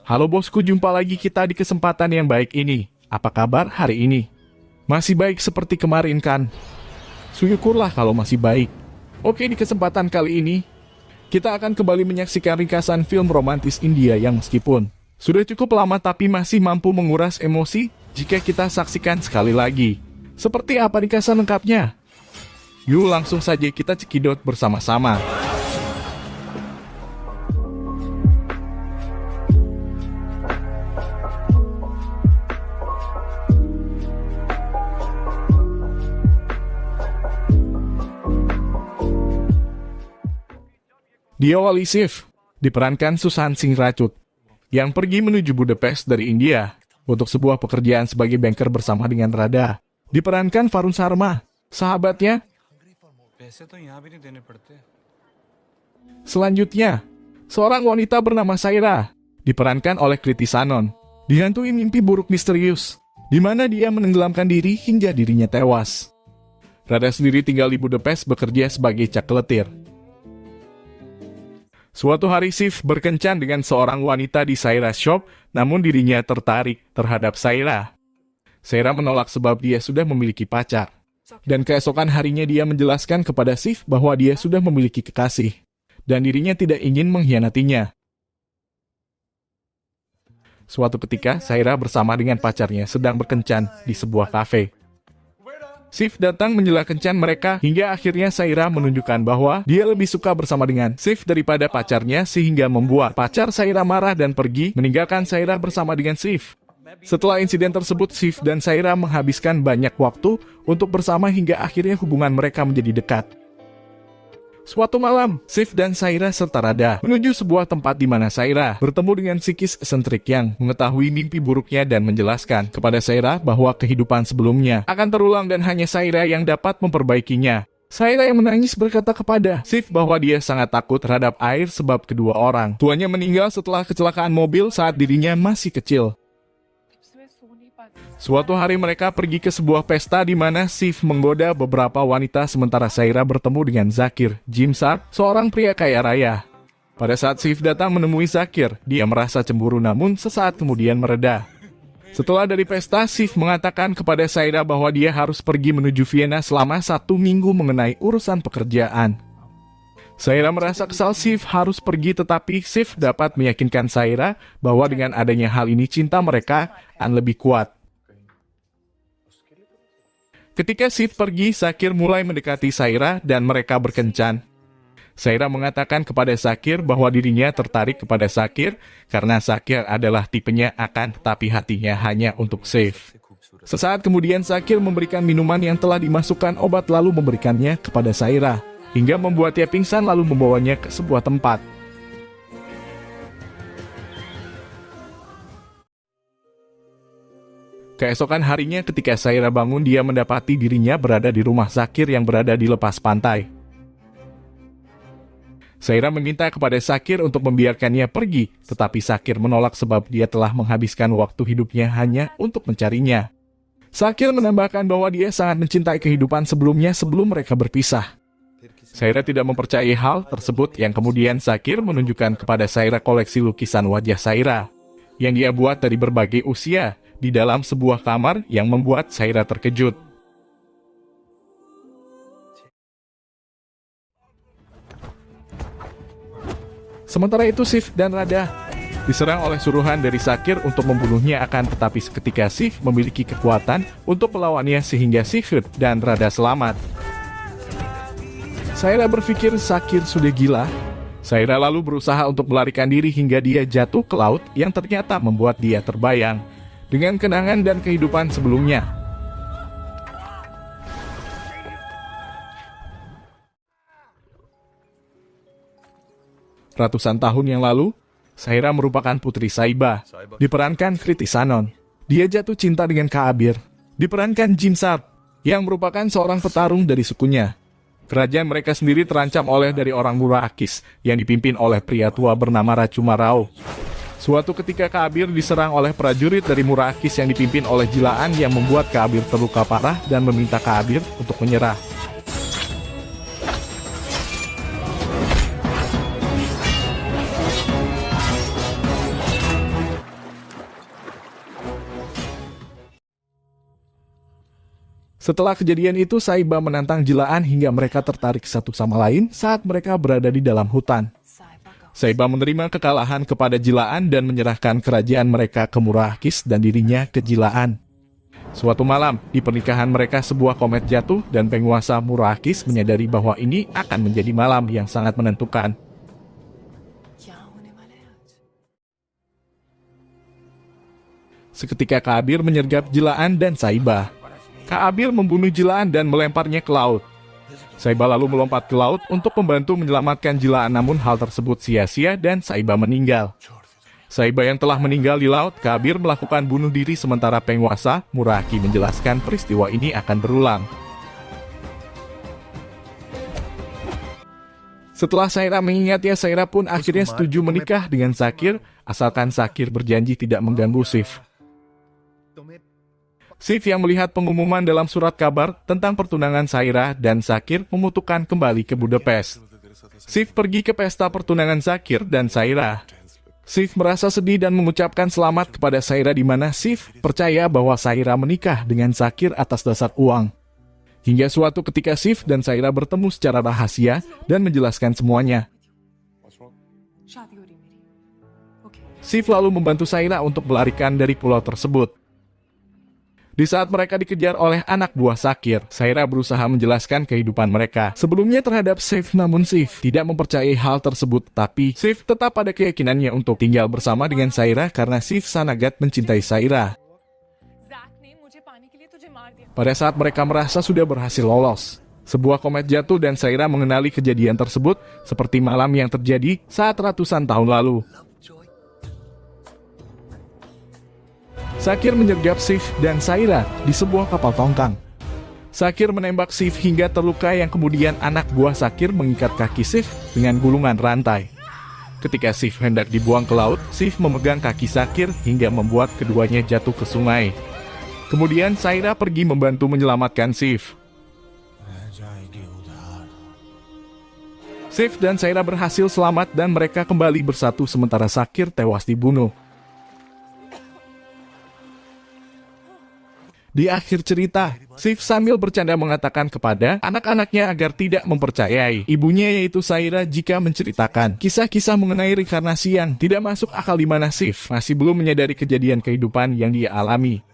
Halo bosku, jumpa lagi kita di kesempatan yang baik ini. Apa kabar hari ini? Masih baik seperti kemarin kan? Syukurlah kalau masih baik. Oke, di kesempatan kali ini, kita akan kembali menyaksikan ringkasan film romantis India yang meskipun sudah cukup lama tapi masih mampu menguras emosi jika kita saksikan sekali lagi. Seperti apa ringkasan lengkapnya? Yuk langsung saja kita cekidot bersama-sama. Diawali Shiv, diperankan Susan Singh Rajput, yang pergi menuju Budapest dari India untuk sebuah pekerjaan sebagai banker bersama dengan Radha. Diperankan Varun Sharma, sahabatnya. Selanjutnya, seorang wanita bernama Saira, diperankan oleh Kriti Sanon, dihantui mimpi buruk misterius, di mana dia menenggelamkan diri hingga dirinya tewas. Radha sendiri tinggal di Budapest bekerja sebagai cakletir. Suatu hari Shiv berkencan dengan seorang wanita di Saira Shop, namun dirinya tertarik terhadap Saira. Saira menolak sebab dia sudah memiliki pacar. Dan keesokan harinya dia menjelaskan kepada Shiv bahwa dia sudah memiliki kekasih, dan dirinya tidak ingin mengkhianatinya. Suatu ketika, Saira bersama dengan pacarnya sedang berkencan di sebuah kafe. Shiv datang menjela kencan mereka hingga akhirnya Saira menunjukkan bahwa dia lebih suka bersama dengan Shiv daripada pacarnya sehingga membuat pacar Saira marah dan pergi meninggalkan Saira bersama dengan Shiv. Setelah insiden tersebut, Shiv dan Saira menghabiskan banyak waktu untuk bersama hingga akhirnya hubungan mereka menjadi dekat. Suatu malam, Shiv dan Saira serta Radha menuju sebuah tempat di mana Saira bertemu dengan psikis esentrik yang mengetahui mimpi buruknya dan menjelaskan kepada Saira bahwa kehidupan sebelumnya akan terulang dan hanya Saira yang dapat memperbaikinya. Saira yang menangis berkata kepada Shiv bahwa dia sangat takut terhadap air sebab kedua orang tuanya meninggal setelah kecelakaan mobil saat dirinya masih kecil. Suatu hari mereka pergi ke sebuah pesta di mana Shiv menggoda beberapa wanita sementara Saira bertemu dengan Zakir Jimsar, seorang pria kaya raya. Pada saat Shiv datang menemui Zakir, dia merasa cemburu namun sesaat kemudian mereda. Setelah dari pesta, Shiv mengatakan kepada Saira bahwa dia harus pergi menuju Vienna selama 1 minggu mengenai urusan pekerjaan. Saira merasa kesal Shiv harus pergi, tetapi Shiv dapat meyakinkan Saira bahwa dengan adanya hal ini cinta mereka akan lebih kuat. Ketika Shiv pergi, Zakir mulai mendekati Saira dan mereka berkencan. Saira mengatakan kepada Zakir bahwa dirinya tertarik kepada Zakir karena Zakir adalah tipenya akan tetapi hatinya hanya untuk Shiv. Sesaat kemudian Zakir memberikan minuman yang telah dimasukkan obat lalu memberikannya kepada Saira, hingga membuatnya pingsan lalu membawanya ke sebuah tempat. Keesokan harinya ketika Saira bangun, dia mendapati dirinya berada di rumah Zakir yang berada di lepas pantai. Saira meminta kepada Zakir untuk membiarkannya pergi, tetapi Zakir menolak sebab dia telah menghabiskan waktu hidupnya hanya untuk mencarinya. Zakir menambahkan bahwa dia sangat mencintai kehidupan sebelumnya sebelum mereka berpisah. Saira tidak mempercayai hal tersebut yang kemudian Zakir menunjukkan kepada Saira koleksi lukisan wajah Saira yang dia buat dari berbagai usia di dalam sebuah kamar yang membuat Saira terkejut. Sementara itu Shiv dan Radha diserang oleh suruhan dari Zakir untuk membunuhnya, akan tetapi seketika Shiv memiliki kekuatan untuk melawannya sehingga Shiv dan Radha selamat. Saira berpikir Zakir sudah gila. Saira lalu berusaha untuk melarikan diri hingga dia jatuh ke laut yang ternyata membuat dia terbayang dengan kenangan dan kehidupan sebelumnya. Ratusan tahun yang lalu, Saira merupakan putri Saiba, diperankan Kriti Sanon. Dia jatuh cinta dengan Kaabir, diperankan Jimsar, yang merupakan seorang petarung dari sukunya. Kerajaan mereka sendiri terancam oleh dari orang Murakis yang dipimpin oleh pria tua bernama Racumarao. Suatu ketika Kaabir diserang oleh prajurit dari Murakis yang dipimpin oleh Jilaan yang membuat Kaabir terluka parah dan meminta Kaabir untuk menyerah. Setelah kejadian itu, Saiba menantang Jilaan hingga mereka tertarik satu sama lain saat mereka berada di dalam hutan. Saiba menerima kekalahan kepada Jilaan dan menyerahkan kerajaan mereka ke Murahkis dan dirinya ke Jilaan. Suatu malam, di pernikahan mereka sebuah komet jatuh dan penguasa Murahkis menyadari bahwa ini akan menjadi malam yang sangat menentukan. Seketika Ka'abir menyergap Jilaan dan Saiba. Ka'abir membunuh Jilaan dan melemparnya ke laut. Saiba lalu melompat ke laut untuk membantu menyelamatkan Jilaan, namun hal tersebut sia-sia dan Saiba meninggal. Saiba yang telah meninggal di laut, Ka'abir melakukan bunuh diri sementara penguasa Murahki menjelaskan peristiwa ini akan berulang. Setelah Saira mengingatnya, Saira pun akhirnya setuju menikah dengan Sakir, asalkan Sakir berjanji tidak mengganggu Sif. Sif yang melihat pengumuman dalam surat kabar tentang pertunangan Saira dan Sakir memutuskan kembali ke Budapest. Sif pergi ke pesta pertunangan Sakir dan Saira. Sif merasa sedih dan mengucapkan selamat kepada Saira, di mana Sif percaya bahwa Saira menikah dengan Sakir atas dasar uang. Hingga suatu ketika Sif dan Saira bertemu secara rahasia dan menjelaskan semuanya. Sif lalu membantu Saira untuk melarikan dari pulau tersebut. Di saat mereka dikejar oleh anak buah Sakir, Saira berusaha menjelaskan kehidupan mereka sebelumnya terhadap Sif, namun Sif tidak mempercayai hal tersebut. Tapi Sif tetap pada keyakinannya untuk tinggal bersama dengan Saira karena Sif sangat mencintai Saira. Pada saat mereka merasa sudah berhasil lolos, sebuah komet jatuh dan Saira mengenali kejadian tersebut seperti malam yang terjadi saat ratusan tahun lalu. Sakir menyergap Sif dan Saira di sebuah kapal tongkang. Sakir menembak Sif hingga terluka, yang kemudian anak buah Sakir mengikat kaki Sif dengan gulungan rantai. Ketika Sif hendak dibuang ke laut, Sif memegang kaki Sakir hingga membuat keduanya jatuh ke sungai. Kemudian Saira pergi membantu menyelamatkan Sif. Sif dan Saira berhasil selamat dan mereka kembali bersatu sementara Sakir tewas dibunuh. Di akhir cerita, Sif sambil bercanda mengatakan kepada anak-anaknya agar tidak mempercayai ibunya yaitu Saira jika menceritakan kisah-kisah mengenai reinkarnasi yang tidak masuk akal, di mana Sif masih belum menyadari kejadian kehidupan yang dia alami.